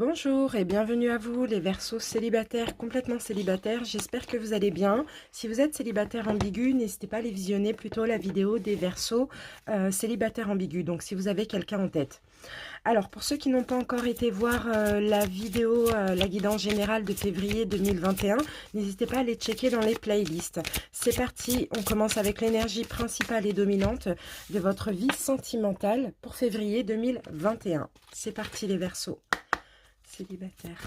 Bonjour et bienvenue à vous les Verseaux célibataires, complètement célibataires, j'espère que vous allez bien. Si vous êtes célibataire ambigu, n'hésitez pas à aller visionner plutôt la vidéo des Verseaux célibataires ambigus, donc si vous avez quelqu'un en tête. Alors pour ceux qui n'ont pas encore été voir la vidéo, la guidance générale de février 2021, n'hésitez pas à aller checker dans les playlists. C'est parti, on commence avec l'énergie principale et dominante de votre vie sentimentale pour février 2021. C'est parti les Verseaux. Célibataire.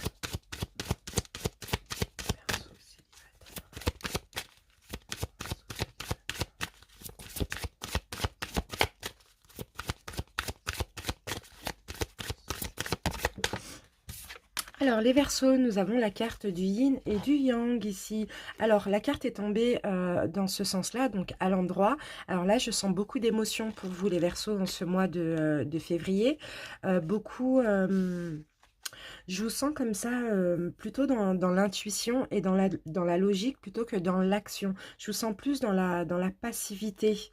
Alors les Verseaux, nous avons la carte du yin et du yang ici. Alors la carte est tombée dans ce sens-là, donc à l'endroit. Alors là, je sens beaucoup d'émotions pour vous les Verseaux en ce mois de février. Je vous sens comme ça, plutôt dans l'intuition et dans la logique plutôt que dans l'action. Je vous sens plus dans la passivité.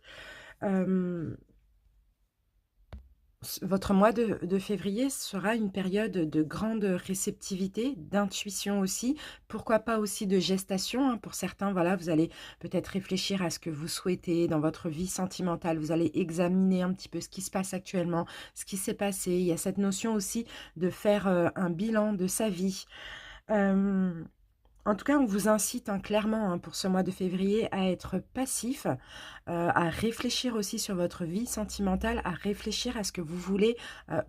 Votre mois de février sera une période de grande réceptivité, d'intuition aussi, pourquoi pas aussi de gestation, hein. Pour certains, voilà, vous allez peut-être réfléchir à ce que vous souhaitez dans votre vie sentimentale, vous allez examiner un petit peu ce qui se passe actuellement, ce qui s'est passé. Il y a cette notion aussi de faire un bilan de sa vie. En tout cas, on vous incite clairement pour ce mois de février à être passif, à réfléchir aussi sur votre vie sentimentale, à réfléchir à ce que vous voulez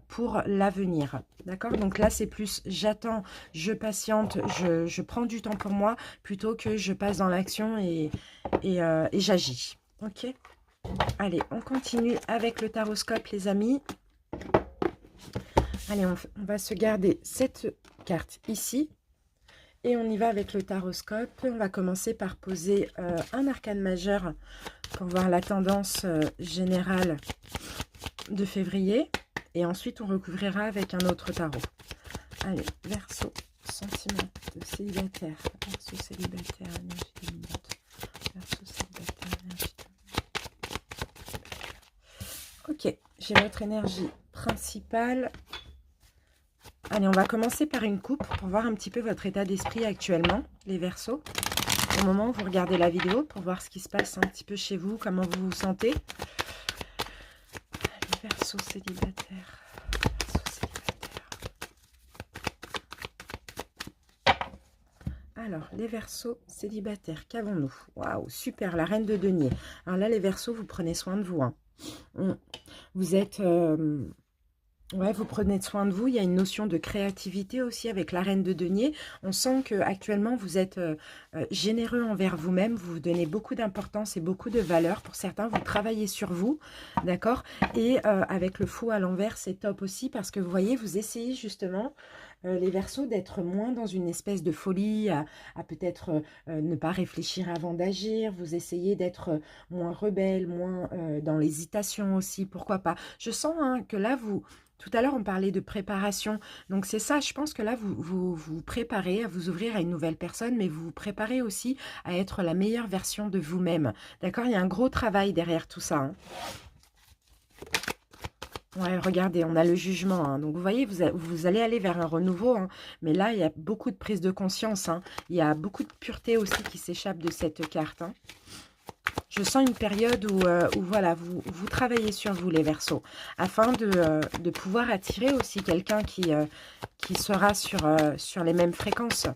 pour l'avenir. D'accord? Donc là, c'est plus j'attends, je patiente, je prends du temps pour moi plutôt que je passe dans l'action et j'agis. Ok? Allez, on continue avec le taroscope, les amis. Allez, on va se garder cette carte ici. Et on y va avec le taroscope. On va commencer par poser un arcane majeur pour voir la tendance générale de février. Et ensuite, on recouvrira avec un autre tarot. Allez, Verseau, sentiment de célibataire. Verseau célibataire, énergie dominante. Verseau célibataire, énergie dominante. Ok, j'ai votre énergie principale. Allez, on va commencer par une coupe pour voir un petit peu votre état d'esprit actuellement, les Verseaux. Au moment où vous regardez la vidéo, pour voir ce qui se passe un petit peu chez vous, comment vous vous sentez. Les Verseaux célibataires. Alors, les Verseaux célibataires, qu'avons-nous? Waouh, super, la reine de denier. Alors là, les Verseaux, vous prenez soin de vous. Hein. Vous êtes... Ouais, vous prenez soin de vous. Il y a une notion de créativité aussi avec la reine de denier. On sent que actuellement vous êtes généreux envers vous-même. Vous vous donnez beaucoup d'importance et beaucoup de valeur. Pour certains, vous travaillez sur vous, d'accord? Et avec le fou à l'envers, c'est top aussi parce que vous voyez, vous essayez justement les Verseaux d'être moins dans une espèce de folie, à peut-être ne pas réfléchir avant d'agir. Vous essayez d'être moins rebelle, moins dans l'hésitation aussi. Pourquoi pas? Je sens que là, tout à l'heure, on parlait de préparation. Donc, c'est ça, je pense que là, vous préparez à vous ouvrir à une nouvelle personne, mais vous vous préparez aussi à être la meilleure version de vous-même. D'accord? Il y a un gros travail derrière tout ça. Hein. Ouais, regardez, on a le jugement. Hein. Donc, vous voyez, vous allez aller vers un renouveau. Hein. Mais là, il y a beaucoup de prise de conscience. Hein. Il y a beaucoup de pureté aussi qui s'échappe de cette carte. Hein. Je sens une période où voilà, vous travaillez sur vous, les Verseaux, afin de pouvoir attirer aussi quelqu'un qui sera sur les mêmes fréquences.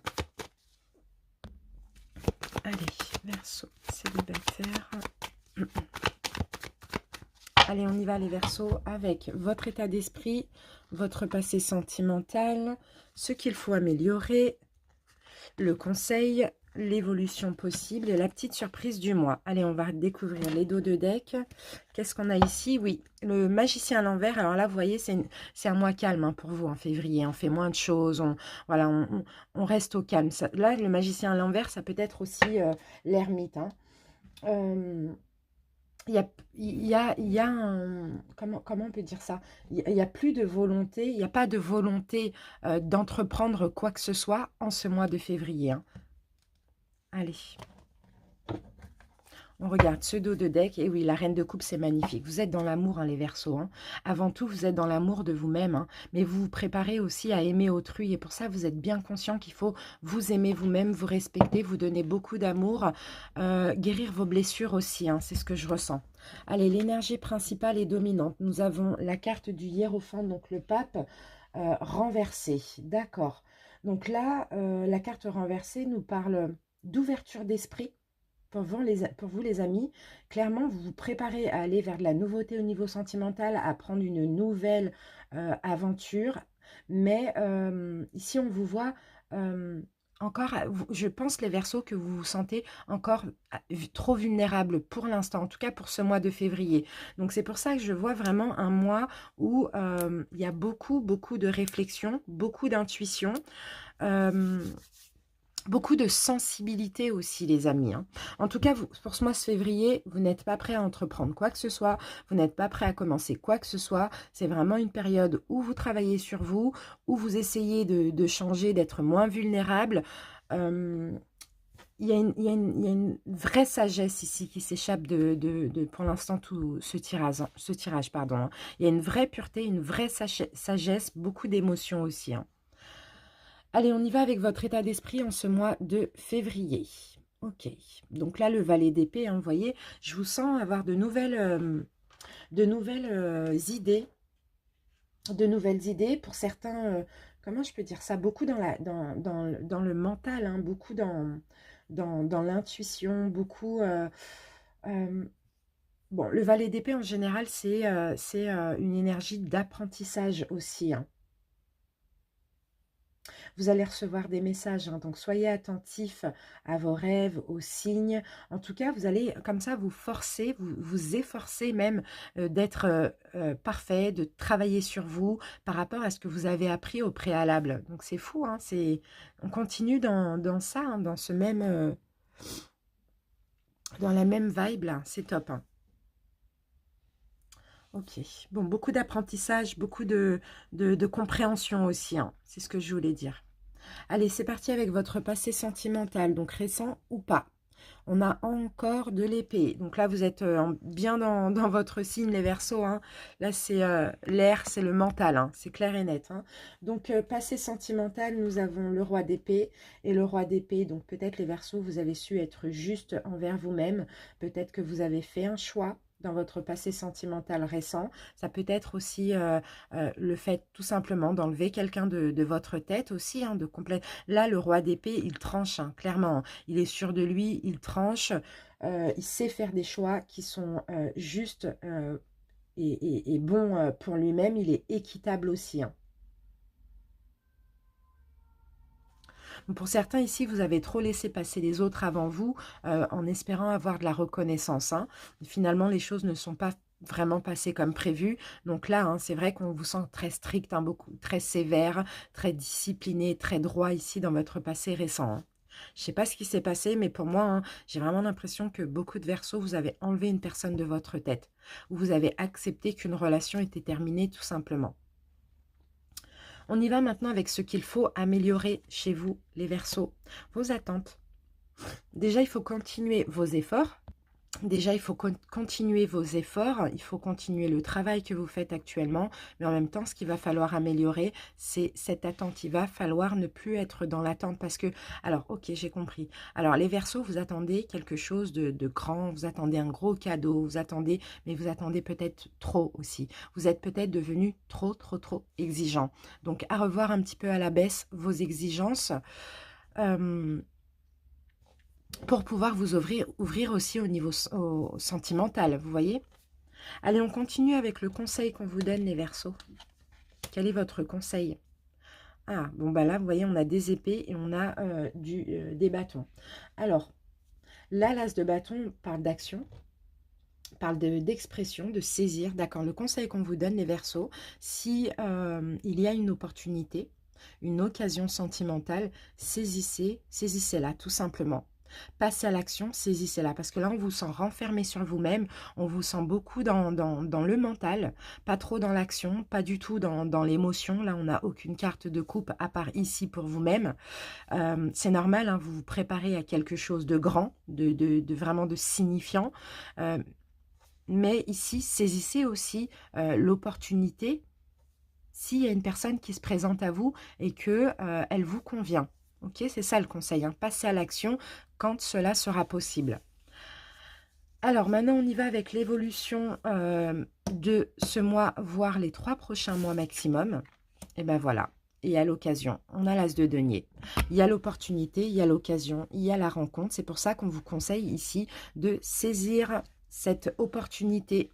Allez, Verseaux, célibataire. Allez, on y va, les Verseaux, avec votre état d'esprit, votre passé sentimental, ce qu'il faut améliorer, le conseil, l'évolution possible et la petite surprise du mois. Allez, on va découvrir les dos de deck. Qu'est-ce qu'on a ici? Oui, le magicien à l'envers. Alors là, vous voyez, c'est un mois calme hein, pour vous en février. On fait moins de choses, voilà, on reste au calme. Ça, là, le magicien à l'envers, ça peut être aussi l'ermite. Hein. Il y a un... Comment on peut dire ça? Il n'y a plus de volonté, il n'y a pas de volonté d'entreprendre quoi que ce soit en ce mois de février. Hein. Allez, On regarde ce dos de deck. Et oui, la reine de coupe, c'est magnifique. Vous êtes dans l'amour, hein, les Verseaux. Hein. Avant tout, vous êtes dans l'amour de vous-même. Hein. Mais vous vous préparez aussi à aimer autrui. Et pour ça, vous êtes bien conscient qu'il faut vous aimer vous-même, vous respecter, vous donner beaucoup d'amour. Guérir vos blessures aussi. Hein, c'est ce que je ressens. Allez, l'énergie principale est dominante. Nous avons la carte du hiérophant, donc le pape renversé. D'accord. Donc là, la carte renversée nous parle d'ouverture d'esprit. Pour vous, les amis, clairement, vous vous préparez à aller vers de la nouveauté au niveau sentimental, à prendre une nouvelle aventure. Mais ici, on vous voit encore, je pense, les Verseaux, que vous vous sentez encore trop vulnérable pour l'instant, en tout cas pour ce mois de février. Donc, c'est pour ça que je vois vraiment un mois où il y a beaucoup, beaucoup de réflexion, beaucoup d'intuition. Beaucoup de sensibilité aussi, les amis. Hein. En tout cas, pour ce mois de février, vous n'êtes pas prêt à entreprendre quoi que ce soit. Vous n'êtes pas prêt à commencer quoi que ce soit. C'est vraiment une période où vous travaillez sur vous, où vous essayez de changer, d'être moins vulnérable. Il y a une vraie sagesse ici qui s'échappe pour l'instant, tout ce tirage, pardon. Hein. Il y a une vraie pureté, une vraie sagesse, beaucoup d'émotions aussi. Hein. Allez, on y va avec votre état d'esprit en ce mois de février. Ok, donc là, le valet d'épée, hein, vous voyez, je vous sens avoir de nouvelles idées. De nouvelles idées. Pour certains, comment je peux dire ça? Beaucoup dans le mental, hein, beaucoup dans l'intuition, beaucoup... bon, le valet d'épée, en général, c'est une énergie d'apprentissage aussi, hein. Vous allez recevoir des messages, hein, donc soyez attentifs à vos rêves, aux signes. En tout cas, vous allez comme ça vous forcer, vous efforcer même d'être parfait, de travailler sur vous par rapport à ce que vous avez appris au préalable. Donc c'est fou, hein, on continue dans ça, hein, dans ce même, dans la même vibe là, c'est top. Hein. Ok, bon, beaucoup d'apprentissage, beaucoup de compréhension aussi, hein, c'est ce que je voulais dire. Allez, c'est parti avec votre passé sentimental, donc récent ou pas. On a encore de l'épée. Donc là, vous êtes bien dans votre signe, les Verseaux. Hein. Là, c'est l'air, c'est le mental. Hein. C'est clair et net. Hein. Donc, passé sentimental, nous avons le roi d'épée. Et le roi d'épée, donc peut-être les Verseaux, vous avez su être juste envers vous-même. Peut-être que vous avez fait un choix dans votre passé sentimental récent. Ça peut être aussi le fait tout simplement d'enlever quelqu'un de votre tête aussi. Hein, Là, le roi d'épée, il tranche, hein, clairement. Il est sûr de lui, il tranche. Il sait faire des choix qui sont justes et bons pour lui-même. Il est équitable aussi. Hein. Pour certains ici, vous avez trop laissé passer les autres avant vous en espérant avoir de la reconnaissance. Hein. Finalement, les choses ne sont pas vraiment passées comme prévu. Donc là, hein, c'est vrai qu'on vous sent très strict, hein, très sévère, très discipliné, très droit ici dans votre passé récent. Hein. Je ne sais pas ce qui s'est passé, mais pour moi, hein, j'ai vraiment l'impression que beaucoup de Verseaux, vous avez enlevé une personne de votre tête. Ou vous avez accepté qu'une relation était terminée tout simplement. On y va maintenant avec ce qu'il faut améliorer chez vous, les Verseaux. Vos attentes. Déjà, il faut continuer vos efforts. Déjà, il faut continuer vos efforts, il faut continuer le travail que vous faites actuellement, mais en même temps, ce qu'il va falloir améliorer, c'est cette attente. Il va falloir ne plus être dans l'attente parce que, alors, ok, j'ai compris. Alors, les Verseaux, vous attendez quelque chose de grand, vous attendez un gros cadeau, mais vous attendez peut-être trop aussi. Vous êtes peut-être devenu trop exigeant. Donc, à revoir un petit peu à la baisse vos exigences. Pour pouvoir vous ouvrir aussi au niveau sentimental, vous voyez. Allez, on continue avec le conseil qu'on vous donne, les Verseaux. Quel est votre conseil? Ah, bon, bah là, vous voyez, on a des épées et on a des bâtons. Alors, là, l'as de bâton parle d'action, parle d'expression, de saisir. D'accord, le conseil qu'on vous donne, les Verseaux, si il y a une opportunité, une occasion sentimentale, saisissez-la, tout simplement. Passez à l'action, saisissez-la. Parce que là, on vous sent renfermé sur vous-même. On vous sent beaucoup dans le mental. Pas trop dans l'action. Pas du tout dans l'émotion. Là, on n'a aucune carte de coupe à part ici pour vous-même. C'est normal, hein, vous vous préparez à quelque chose de grand, de vraiment de signifiant. Mais ici, saisissez aussi l'opportunité s'il y a une personne qui se présente à vous et que elle vous convient. Ok, c'est ça le conseil, hein. Passez à l'action quand cela sera possible. Alors maintenant, on y va avec l'évolution de ce mois, voire les 3 prochains mois maximum. Et ben voilà. Et à l'occasion, on a l'as de denier. Il y a l'opportunité, il y a l'occasion, il y a la rencontre. C'est pour ça qu'on vous conseille ici de saisir cette opportunité.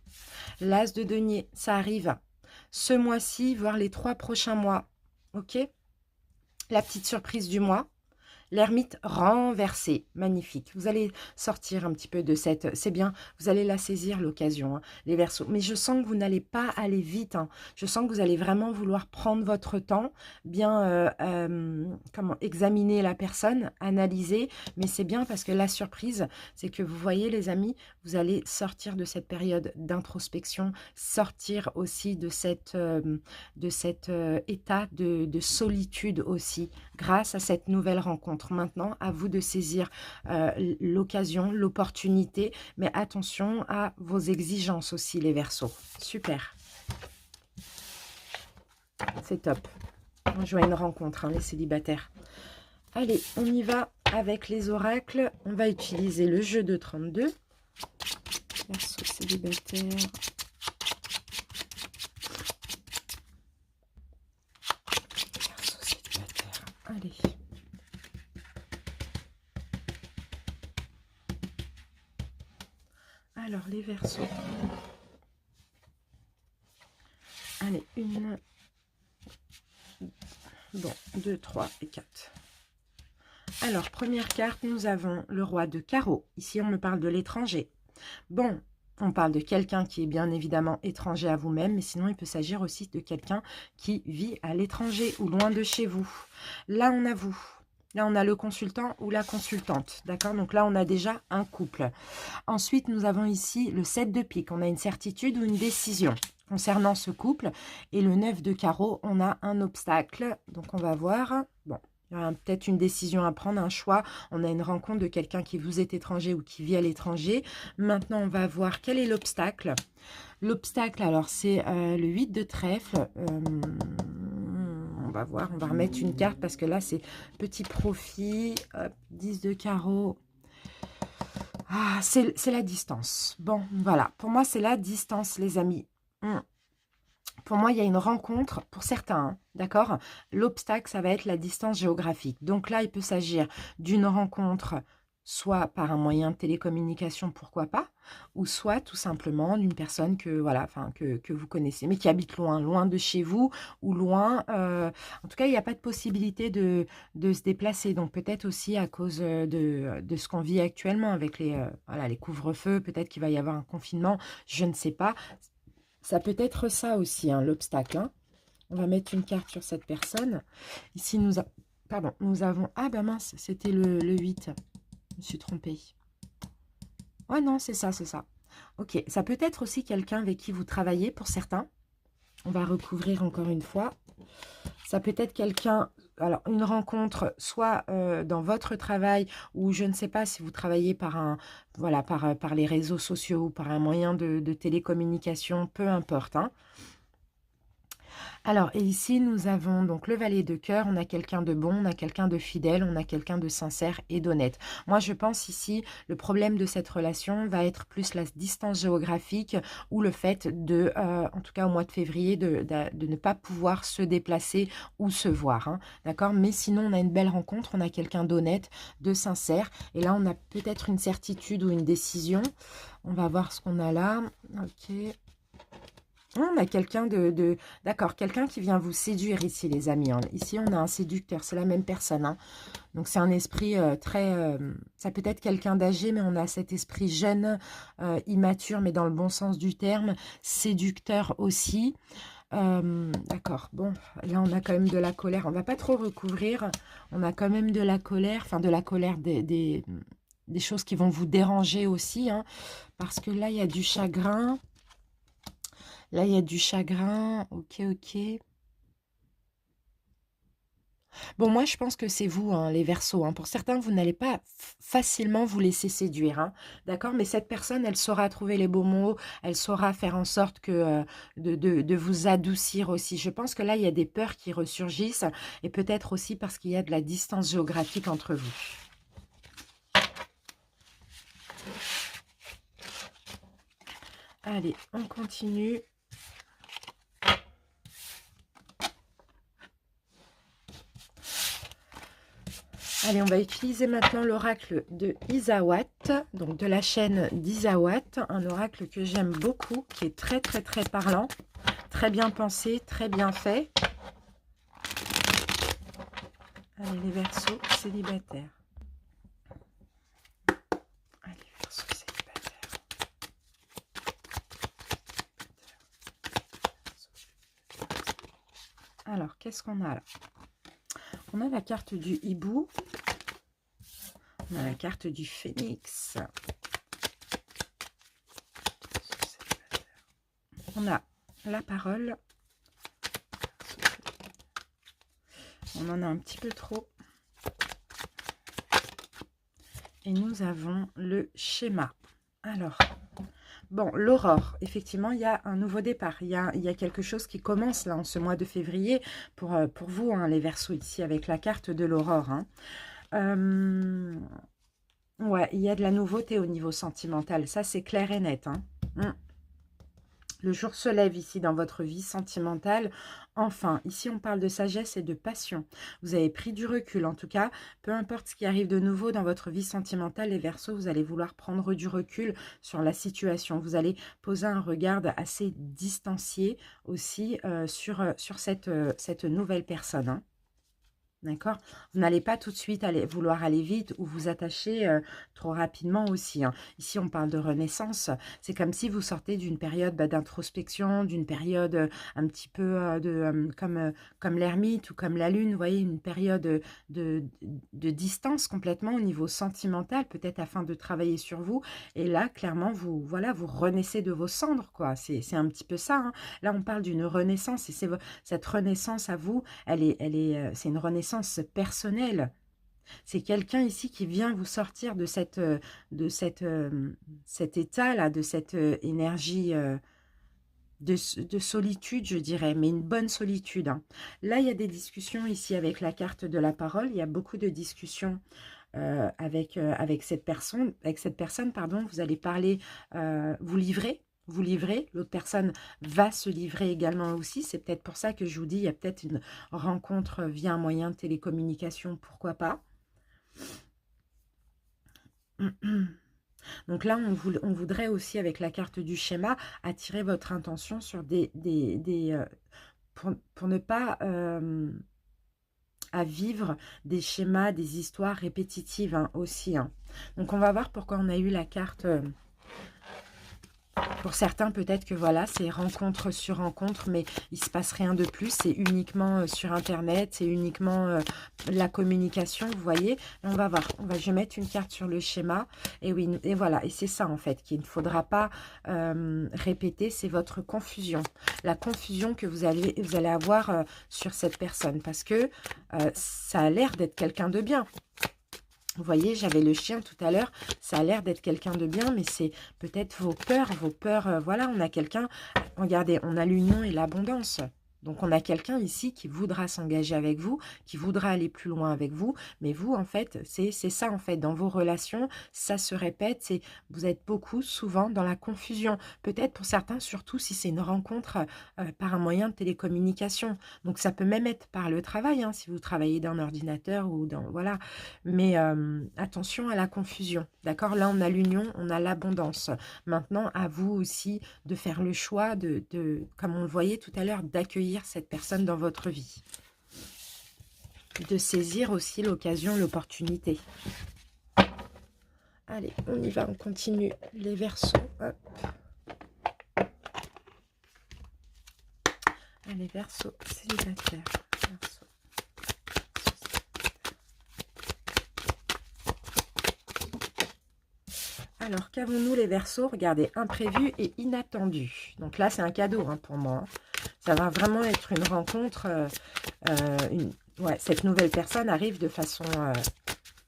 L'as de denier, ça arrive ce mois-ci, voire les 3 prochains mois. Ok? La petite surprise du mois. L'ermite renversée, magnifique. Vous allez sortir un petit peu de cette... C'est bien, vous allez la saisir l'occasion, hein, les Verseaux. Mais je sens que vous n'allez pas aller vite. Hein. Je sens que vous allez vraiment vouloir prendre votre temps, bien comment examiner la personne, analyser. Mais c'est bien parce que la surprise, c'est que vous voyez les amis, vous allez sortir de cette période d'introspection, sortir aussi de cet état de solitude aussi, grâce à cette nouvelle rencontre. Maintenant, à vous de saisir l'occasion, l'opportunité, mais attention à vos exigences aussi, les Verseaux. Super. C'est top. On joue à une rencontre, hein, les célibataires. Allez, on y va avec les oracles. On va utiliser le jeu de 32. Verseaux célibataires. Verseaux célibataires. Allez. Alors, les Verseaux. Allez, 1, bon, 2, 3 et 4. Alors, première carte, nous avons le roi de carreau. Ici, on me parle de l'étranger. Bon, on parle de quelqu'un qui est bien évidemment étranger à vous-même, mais sinon, il peut s'agir aussi de quelqu'un qui vit à l'étranger ou loin de chez vous. Là, on a vous. Là, on a le consultant ou la consultante. D'accord? Donc là, on a déjà un couple. Ensuite, nous avons ici le 7 de pique. On a une certitude ou une décision concernant ce couple. Et le 9 de carreau, on a un obstacle. Donc, on va voir. Bon, il y aura peut-être une décision à prendre, un choix. On a une rencontre de quelqu'un qui vous est étranger ou qui vit à l'étranger. Maintenant, on va voir quel est l'obstacle. L'obstacle, alors, c'est le 8 de trèfle. On va voir, on va remettre une carte parce que là, c'est petit profit. Hop, 10 de carreau. Ah, c'est la distance. Bon, voilà. Pour moi, c'est la distance, les amis. Pour moi, il y a une rencontre, pour certains, hein, d'accord? L'obstacle, ça va être la distance géographique. Donc là, il peut s'agir d'une rencontre, soit par un moyen de télécommunication, pourquoi pas, ou soit tout simplement d'une personne que, voilà, enfin, que vous connaissez, mais qui habite loin, loin de chez vous, ou loin. En tout cas, il n'y a pas de possibilité de se déplacer. Donc peut-être aussi à cause de ce qu'on vit actuellement avec voilà, les couvre-feux, peut-être qu'il va y avoir un confinement, je ne sais pas. Ça peut être ça aussi, hein, l'obstacle. Hein. On va mettre une carte sur cette personne. Ici, nous avons... Ah, bah mince, c'était le 8. Je me suis trompée. Ouais, non, c'est ça, c'est ça. Ok, ça peut être aussi quelqu'un avec qui vous travaillez, pour certains. On va recouvrir encore une fois. Ça peut être quelqu'un... Alors, une rencontre, soit dans votre travail, ou je ne sais pas si vous travaillez voilà, par les réseaux sociaux, ou par un moyen de télécommunication, peu importe, hein. Alors, et ici, nous avons donc le valet de cœur, on a quelqu'un de bon, on a quelqu'un de fidèle, on a quelqu'un de sincère et d'honnête. Moi, je pense ici, le problème de cette relation va être plus la distance géographique ou le fait de, en tout cas au mois de février, de ne pas pouvoir se déplacer ou se voir. Hein, d'accord? Mais sinon, on a une belle rencontre, on a quelqu'un d'honnête, de sincère. Et là, on a peut-être une certitude ou une décision. On va voir ce qu'on a là. Ok. On a quelqu'un d'accord, quelqu'un qui vient vous séduire ici, les amis. Hein. Ici, on a un séducteur, c'est la même personne. Hein. Donc, c'est un esprit très... ça peut être quelqu'un d'âgé, mais on a cet esprit jeune, immature, mais dans le bon sens du terme. Séducteur aussi. D'accord, bon, là, on a quand même de la colère. On ne va pas trop recouvrir. On a quand même de la colère, enfin, de la colère des choses qui vont vous déranger aussi, hein, parce que là, il y a du chagrin. Là, il y a du chagrin. Ok, ok. Bon, moi, je pense que c'est vous, hein, les Verseaux, hein. Pour certains, vous n'allez pas facilement vous laisser séduire, hein, d'accord? Mais cette personne, elle saura trouver les beaux mots, elle saura faire en sorte que de vous adoucir aussi. Je pense que là, il y a des peurs qui ressurgissent, et peut-être aussi parce qu'il y a de la distance géographique entre vous. Allez, on continue. Allez, on va utiliser maintenant l'oracle de Isawat, donc de la chaîne d'Isawat, un oracle que j'aime beaucoup, qui est très très très parlant, très bien pensé, très bien fait. Allez, les Verseaux célibataires. Allez, Verseaux célibataires. Alors, qu'est-ce qu'on a là? On a la carte du hibou. On a la carte du phénix. On a la parole. On en a un petit peu trop. Et nous avons le schéma. Alors, bon, l'aurore, effectivement, il y a un nouveau départ. Il y a quelque chose qui commence là en ce mois de février pour vous, hein, les Verseaux, ici, avec la carte de l'aurore. Hein. Ouais, il y a de la nouveauté au niveau sentimental. Ça, c'est clair et net. Hein. Le jour se lève ici dans votre vie sentimentale. Enfin, ici on parle de sagesse et de passion. Vous avez pris du recul. En tout cas, peu importe ce qui arrive de nouveau dans votre vie sentimentale, les Verseaux, vous allez vouloir prendre du recul sur la situation. Vous allez poser un regard assez distancié aussi sur cette nouvelle personne. Hein. D'accord? Vous n'allez pas tout de suite vouloir aller vite ou vous attacher trop rapidement aussi. Hein. Ici, on parle de renaissance. C'est comme si vous sortez d'une période d'introspection, d'une période un petit peu comme l'ermite ou comme la lune. Vous voyez, une période de distance complètement au niveau sentimental, peut-être afin de travailler sur vous. Et là, clairement, vous renaissez de vos cendres, quoi. C'est un petit peu ça. Hein. Là, on parle d'une renaissance et cette renaissance à vous, c'est une renaissance personnelle. C'est quelqu'un ici qui vient vous sortir de cet état-là, de cette énergie de solitude, je dirais, mais une bonne solitude. Hein. Là, il y a des discussions ici avec la carte de la parole. Il y a beaucoup de discussions avec cette personne. Pardon, vous allez parler, vous livrer. Vous livrez, l'autre personne va se livrer également aussi. C'est peut-être pour ça que je vous dis, il y a peut-être une rencontre via un moyen de télécommunication, pourquoi pas. Donc là, on voudrait aussi, avec la carte du schéma, attirer votre intention sur pour ne pas à vivre des schémas, des histoires répétitives hein, aussi. Hein. Donc on va voir pourquoi on a eu la carte... Pour certains, peut-être que voilà, c'est rencontre sur rencontre, mais il ne se passe rien de plus. C'est uniquement sur Internet, c'est uniquement la communication, vous voyez. On va voir. Je vais mettre une carte sur le schéma. Et oui, et voilà. Et c'est ça, en fait, qu'il ne faudra pas répéter. C'est votre confusion. La confusion que vous allez avoir sur cette personne. Parce que ça a l'air d'être quelqu'un de bien. Vous voyez, j'avais le chien tout à l'heure, ça a l'air d'être quelqu'un de bien, mais c'est peut-être vos peurs, voilà, on a quelqu'un, regardez, on a l'union et l'abondance. Donc, on a quelqu'un ici qui voudra s'engager avec vous, qui voudra aller plus loin avec vous. Mais vous, en fait, c'est ça, en fait. Dans vos relations, ça se répète. Vous êtes beaucoup, souvent, dans la confusion. Peut-être pour certains, surtout si c'est une rencontre par un moyen de télécommunication. Donc, ça peut même être par le travail, hein, si vous travaillez d'un ordinateur ou dans... Voilà. Mais attention à la confusion. D'accord? Là, on a l'union, on a l'abondance. Maintenant, à vous aussi de faire le choix comme on le voyait tout à l'heure, d'accueillir cette personne dans votre vie. De saisir aussi l'occasion, l'opportunité. Allez, on y va, on continue les Verseaux. Hop. Allez, Verseaux célibataires. Verseaux. Alors, qu'avons-nous les Verseaux? Regardez, imprévu et inattendu. Donc là, c'est un cadeau hein, pour moi. Hein. Ça va vraiment être une rencontre. Ouais, cette nouvelle personne arrive de façon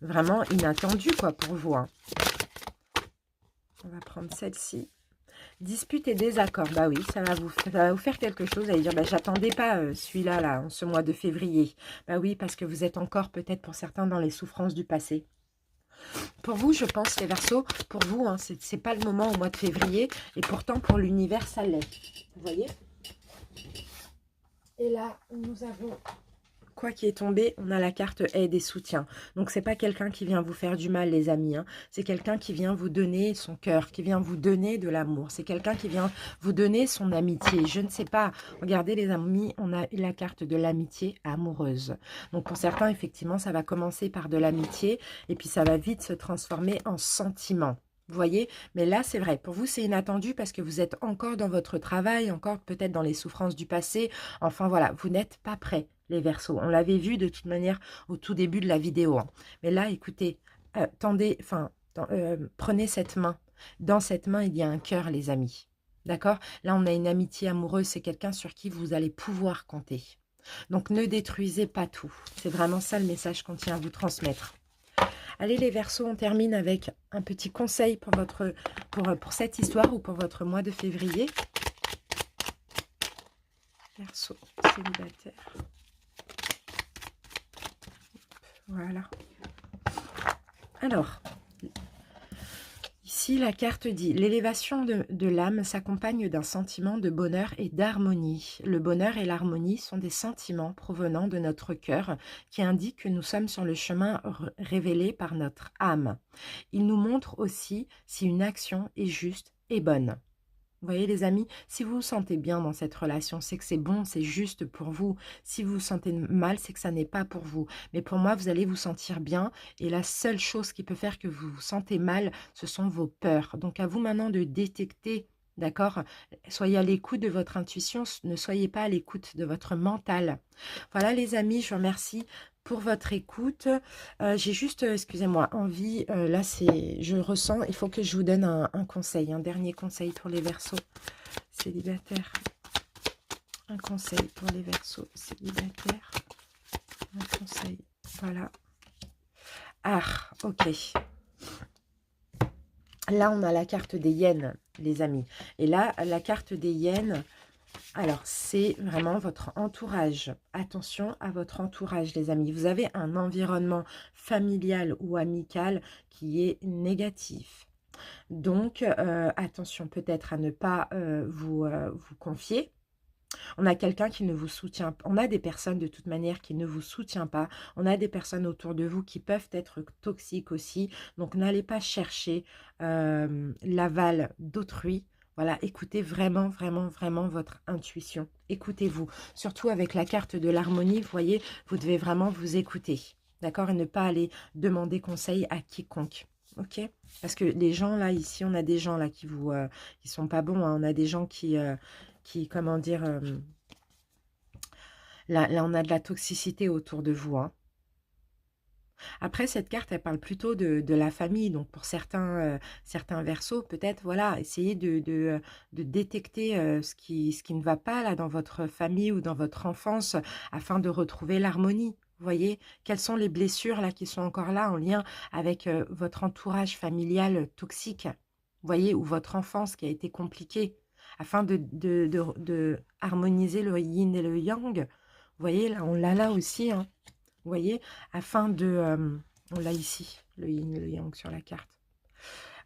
vraiment inattendue quoi, pour vous. Hein. On va prendre celle-ci. Dispute et désaccord. Bah oui, ça va vous faire quelque chose. Allez dire, bah, j'attendais pas celui-là, là, en ce mois de février. Bah oui, parce que vous êtes encore peut-être pour certains dans les souffrances du passé. Pour vous, je pense, les Verseaux, pour vous, hein, c'est pas le moment au mois de février. Et pourtant, pour l'univers, ça l'est. Vous voyez? Et là, nous avons... Quoi qui est tombé, on a la carte aide et soutien. Donc, c'est pas quelqu'un qui vient vous faire du mal, les amis. Hein. C'est quelqu'un qui vient vous donner son cœur, qui vient vous donner de l'amour. C'est quelqu'un qui vient vous donner son amitié. Je ne sais pas. Regardez, les amis, on a la carte de l'amitié amoureuse. Donc, pour certains, effectivement, ça va commencer par de l'amitié et puis ça va vite se transformer en sentiment. Vous voyez? Mais là, c'est vrai. Pour vous, c'est inattendu parce que vous êtes encore dans votre travail, encore peut-être dans les souffrances du passé. Enfin, voilà, vous n'êtes pas prêts, les Verseaux. On l'avait vu de toute manière au tout début de la vidéo. Hein. Mais là, écoutez, prenez cette main. Dans cette main, il y a un cœur, les amis. D'accord? Là, on a une amitié amoureuse. C'est quelqu'un sur qui vous allez pouvoir compter. Donc, ne détruisez pas tout. C'est vraiment ça le message qu'on tient à vous transmettre. Allez les Verseaux, on termine avec un petit conseil pour cette histoire ou pour votre mois de février. Verseau, célibataire. Voilà. Alors, ici la carte dit « L'élévation de l'âme s'accompagne d'un sentiment de bonheur et d'harmonie. Le bonheur et l'harmonie sont des sentiments provenant de notre cœur qui indiquent que nous sommes sur le chemin révélé par notre âme. Ils nous montrent aussi si une action est juste et bonne. » Vous voyez les amis, si vous vous sentez bien dans cette relation, c'est que c'est bon, c'est juste pour vous. Si vous vous sentez mal, c'est que ça n'est pas pour vous. Mais pour moi, vous allez vous sentir bien. Et la seule chose qui peut faire que vous vous sentez mal, ce sont vos peurs. Donc à vous maintenant de détecter, d'accord? Soyez à l'écoute de votre intuition, ne soyez pas à l'écoute de votre mental. Voilà les amis, je vous remercie pour votre écoute. J'ai juste, excusez-moi, envie, là je ressens, il faut que je vous donne un conseil, un dernier conseil pour les Verseaux célibataires. Un conseil pour les Verseaux célibataires. Un conseil, voilà. Ah, ok. Là, on a la carte des hyènes, les amis. Et là, la carte des hyènes... Alors, c'est vraiment votre entourage. Attention à votre entourage, les amis. Vous avez un environnement familial ou amical qui est négatif. Donc, attention peut-être à ne pas vous confier. On a quelqu'un qui ne vous soutient pas. On a des personnes de toute manière qui ne vous soutiennent pas. On a des personnes autour de vous qui peuvent être toxiques aussi. Donc, n'allez pas chercher l'aval d'autrui. Voilà, écoutez vraiment, vraiment, vraiment votre intuition. Écoutez-vous. Surtout avec la carte de l'harmonie, vous voyez, vous devez vraiment vous écouter. D'accord? Et ne pas aller demander conseil à quiconque. Ok? Parce que les gens, là, ici, on a des gens, là, qui sont pas bons. Hein. On a des gens comment dire... là, on a de la toxicité autour de vous. Hein. Après, cette carte, elle parle plutôt de la famille. Donc, pour certains Verseaux, peut-être, voilà, essayez de détecter ce qui ne va pas là dans votre famille ou dans votre enfance afin de retrouver l'harmonie. Vous voyez, quelles sont les blessures là qui sont encore là en lien avec votre entourage familial toxique, vous voyez, ou votre enfance qui a été compliquée, afin de harmoniser le yin et le yang. Vous voyez, là, on l'a là aussi, hein. Vous voyez, afin de... on l'a ici, le yin et le yang sur la carte.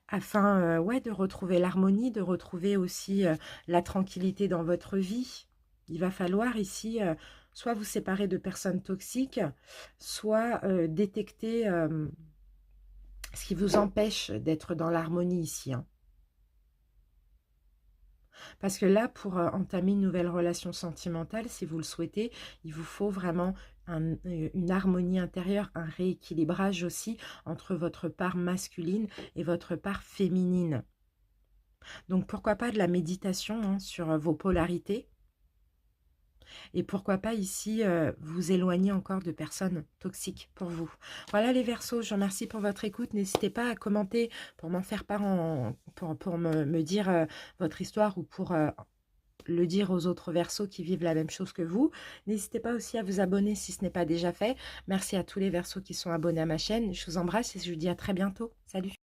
Afin ouais, de retrouver l'harmonie, de retrouver aussi la tranquillité dans votre vie. Il va falloir ici soit vous séparer de personnes toxiques, soit détecter ce qui vous empêche d'être dans l'harmonie ici. Hein. Parce que là, pour entamer une nouvelle relation sentimentale, si vous le souhaitez, il vous faut vraiment une harmonie intérieure, un rééquilibrage aussi entre votre part masculine et votre part féminine. Donc, pourquoi pas de la méditation hein, sur vos polarités. Et pourquoi pas ici, vous éloigner encore de personnes toxiques pour vous. Voilà les Verseaux, je vous remercie pour votre écoute. N'hésitez pas à commenter pour m'en faire part, pour me dire votre histoire ou pour le dire aux autres Verseaux qui vivent la même chose que vous. N'hésitez pas aussi à vous abonner si ce n'est pas déjà fait. Merci à tous les Verseaux qui sont abonnés à ma chaîne. Je vous embrasse et je vous dis à très bientôt. Salut!